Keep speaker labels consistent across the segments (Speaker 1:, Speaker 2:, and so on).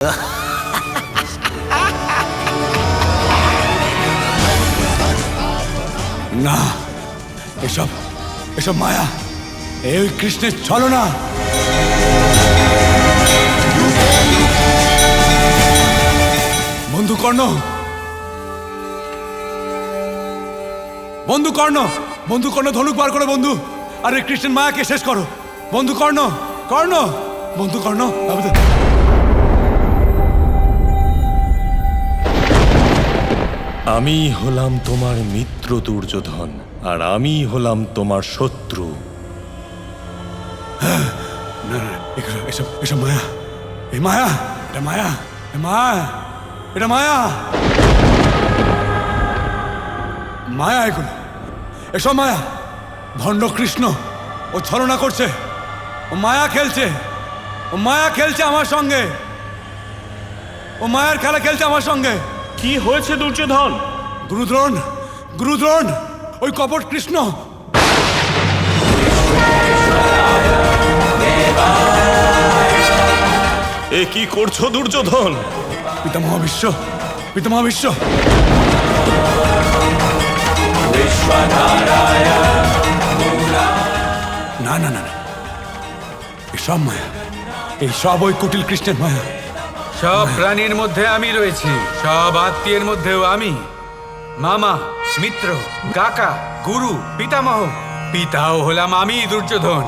Speaker 1: না, এসব এসব মায়া, এই কৃষ্ণের ছলনা। বন্ধু কর্ণ, বন্ধু কর্ণ, বন্ধু কর্ণ, ধনুক বার করো বন্ধু, আরে কৃষ্ণের মায়াকে শেষ করো বন্ধু কর্ণ, কর্ণ, বন্ধু কর্ণ।
Speaker 2: আমি হলাম তোমার মিত্র দুর্যোধন, আর আমি হলাম তোমার শত্রু।
Speaker 1: না না, এসব এসব মায়া, এই মায়া, এটা মায়া, মায়া, এটা মায়া, মায়া, এগুলো এসব মায়া। ভণ্ড কৃষ্ণ ও ছলনা করছে, ও মায়া খেলছে, ও মায়া খেলছে আমার সঙ্গে, ও মায়ার খেলা খেলছে আমার সঙ্গে।
Speaker 2: কি হয়েছে দুর্যোধন?
Speaker 1: গুরুদ্রোণ, গুরুদ্রোণ, ওই কপট কৃষ্ণ।
Speaker 2: এ কি করছো দুর্যোধন?
Speaker 1: পিতামহ বিশ্ব, পিতামহ বিশ্ব, না না না, এসব মায়া, এই সব ওই কুটিল কৃষ্ণের মায়া।
Speaker 3: সব প্রাণীর মধ্যে আমি রয়েছি, সব আত্মীয়ের মধ্যেও আমি। মামা, মিত্র, কাকা, গুরু, পিতামহ, পিতাও হলাম আমি দুর্যোধন।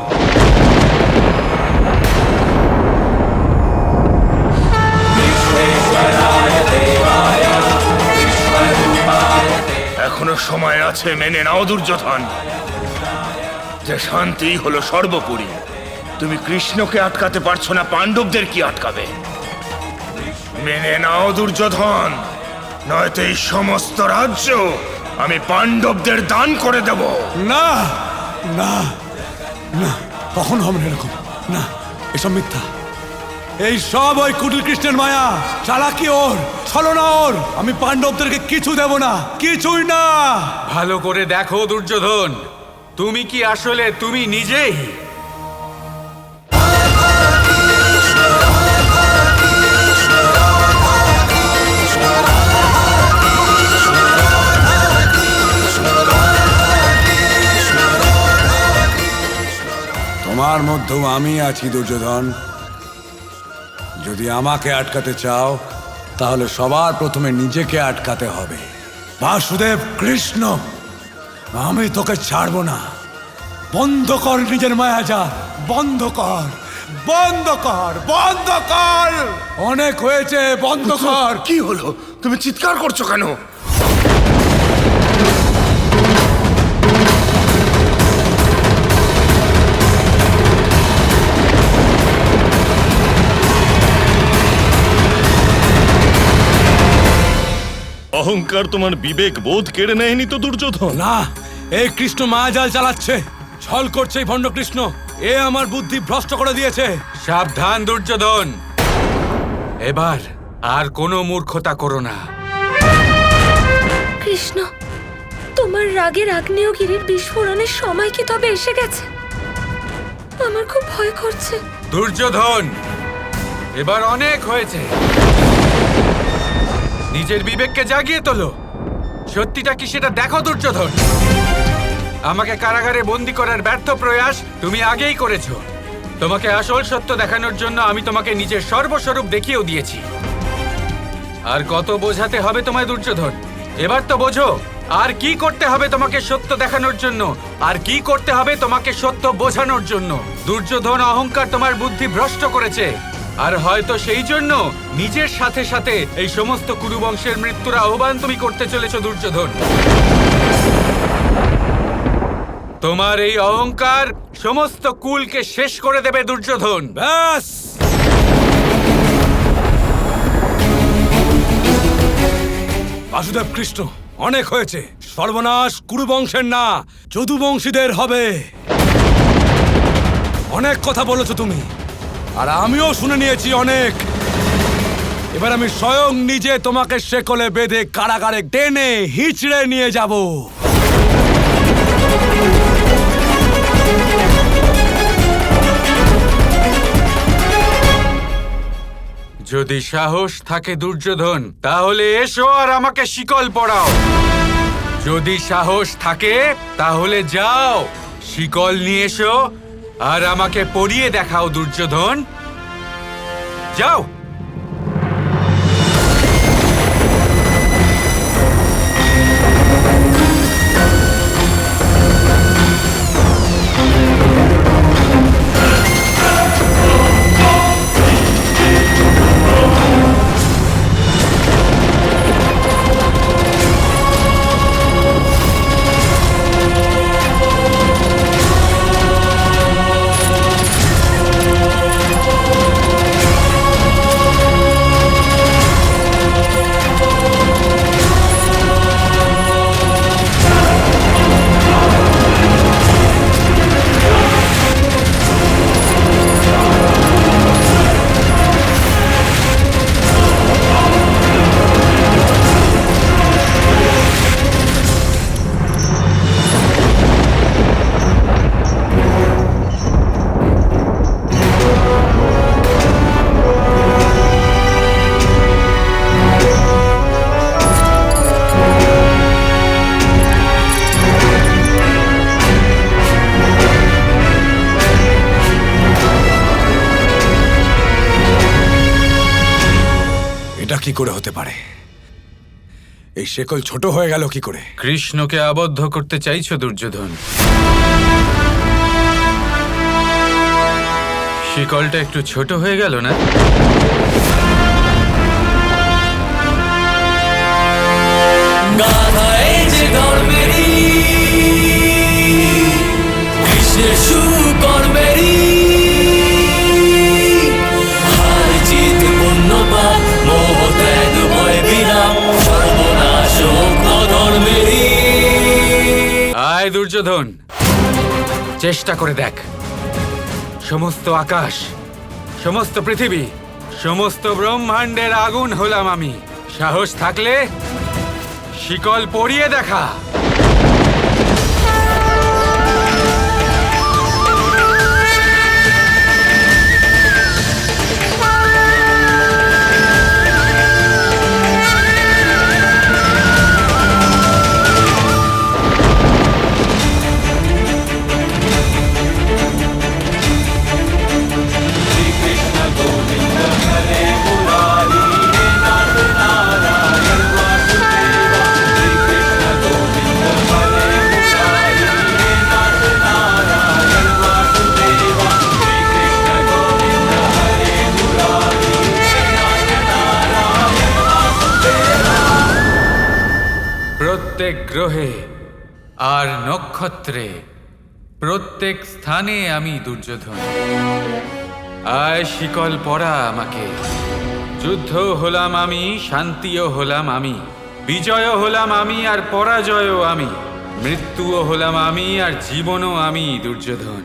Speaker 2: এখনো সময় আছে, মেনে নাও দুর্যোধন, যে শান্তি হলো সর্বোপরি। তুমি কৃষ্ণকে আটকাতে পারছো না, পাণ্ডবদের কি আটকাবে? মেনে নাও দুর্যোধন, নয়তো এই সমস্ত রাজ্য আমি পাণ্ডবদের দান করে দেব।
Speaker 1: না না না, কখন হবে না এরকম, না, এসব মিথ্যা, এই সব ওই কুটিল কৃষ্ণের মায়া, চালাকি ওর, ছলনা ওর। আমি পাণ্ডবদেরকে কিছু দেব না, কিছুই না।
Speaker 3: ভালো করে দেখো দুর্যোধন, তুমি কি আসলে তুমি নিজেই?
Speaker 1: তোমার মধ্যেও আমি আছি দুর্যোধন। যদি আমাকে আটকাতে চাও, তাহলে সবার প্রথমে নিজেকে আটকাতে হবে। বাসুদেব কৃষ্ণ, আমি তোকে ছাড়বো না। বন্ধ কর নিজের মায়াজা, বন্ধ কর, বন্ধ কর, বন্ধ কর। অনেক হয়েছে, বন্ধ কর।
Speaker 2: কি হলো? তুমি চিৎকার করছো কেন? অহংকার তোমার বিবেক বোধ কেড়ে নেয়নি তো দুর্যোধন?
Speaker 1: না, এই কৃষ্ণ মায়াজাল চালাচ্ছে, ছল করছে এই ভণ্ড কৃষ্ণ। এ আমার বুদ্ধি ভ্রষ্ট করে দিয়েছে।
Speaker 3: সাবধান দুর্যোধন, এবার আর কোনো মূর্খতা করো না।
Speaker 4: কৃষ্ণ, তোমার রাগের আগ্নেয়গিরির বিস্ফোরণের সময় কি তবে এসে গেছে? আমার খুব ভয় করছে।
Speaker 3: দুর্যোধন, এবার অনেক হয়েছে। নিজের বিবেককে জাগিয়ে তোলো। সত্যিটা কি সেটা দেখো দুর্যোধন। আমাকে কারাগারে বন্দী করার ব্যর্থ প্রয়াস তুমি আগেই করেছো। তোমাকে আসল সত্য দেখানোর জন্য আমি তোমাকে নিজের সর্বস্বরূপ দেখিয়েও দিয়েছি। আর কত বোঝাতে হবে তোমায় দুর্যোধন? এবার তো বোঝো, আর কি করতে হবে তোমাকে সত্য দেখানোর জন্য, আর কি করতে হবে তোমাকে সত্য বোঝানোর জন্য। দুর্যোধন, অহংকার তোমার বুদ্ধি ভ্রষ্ট করেছে, আর হয়তো সেই জন্য নিজের সাথে সাথে এই সমস্ত কুরুবংশের মৃত্যুর আহ্বান তুমি করতে চলেছ দুর্যোধন। তোমার এই অহংকার সমস্ত কুলকে শেষ করে দেবে দুর্যোধন।
Speaker 1: ব্যাস, বাসুদেব কৃষ্ণ, অনেক হয়েছে। সর্বনাশ কুরুবংশের না, যদুবংশীদের হবে। অনেক কথা বলেছো তুমি, আর আমিও শুনে নিয়েছি অনেক। এবার আমি স্বয়ং নিজে তোমাকে শেকলে বেঁধে কারাগারে টেনে হিচড়ে নিয়ে যাব।
Speaker 3: যদি সাহস থাকে দুর্যোধন, তাহলে এসো আর আমাকে শিকল পরাও। যদি সাহস থাকে তাহলে যাও, শিকল নিয়ে এসো আর আমাকে পরিয়ে দেখাও দুর্যোধন। যাও।
Speaker 1: এটা কি করে হতে পারে? এই শেকল ছোট হয়ে গেল কি করে?
Speaker 3: কৃষ্ণকে আবদ্ধ করতে চাইছো দুর্যোধন। শিকলটা একটু ছোট হয়ে গেল না?
Speaker 5: গাধায় যে ধর্মেরই কৃষ্ণের সুকর্মেরই হার জিত পুণ্য পাপ মোহ ত্যাগ ভয় বিরাম সর্বনাশ হোক ধর্মেরই।
Speaker 3: আয় দুর্যোধন, চেষ্টা করে দেখ। সমস্ত আকাশ, সমস্ত পৃথিবী, সমস্ত ব্রহ্মাণ্ডের আগুন হলাম আমি। সাহস থাকলে শিকল পরিয়ে দেখা। প্রত্যেক গ্রহে আর নক্ষত্রে, প্রত্যেক স্থানে আমি দুর্যোধন। আয় শিকল পরা আমাকে। যুদ্ধ হলাম আমি, শান্তিও হলাম আমি, বিজয়ও হলাম আমি আর পরাজয়ও আমি, মৃত্যুও হলাম আমি আর জীবনও আমি দুর্যোধন।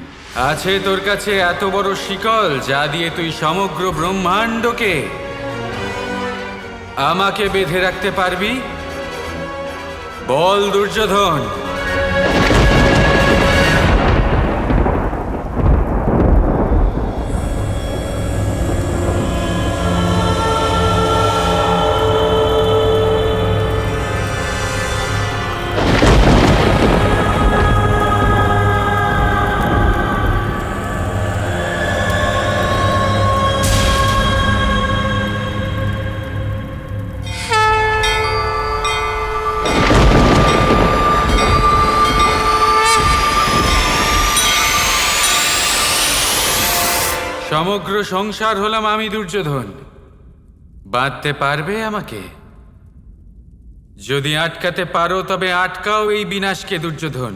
Speaker 3: আছে তোর কাছে এত বড় শিকল যা দিয়ে তুই সমগ্র ব্রহ্মাণ্ডকে আমাকে বেঁধে রাখতে পারবি? বল দুর্যোধন। সমগ্র সংসার হলাম আমি দুর্যোধন। বাঁধতে পারবে আমাকে? যদি আটকাতে পারো তবে আটকাও এই বিনাশকে দুর্যোধন।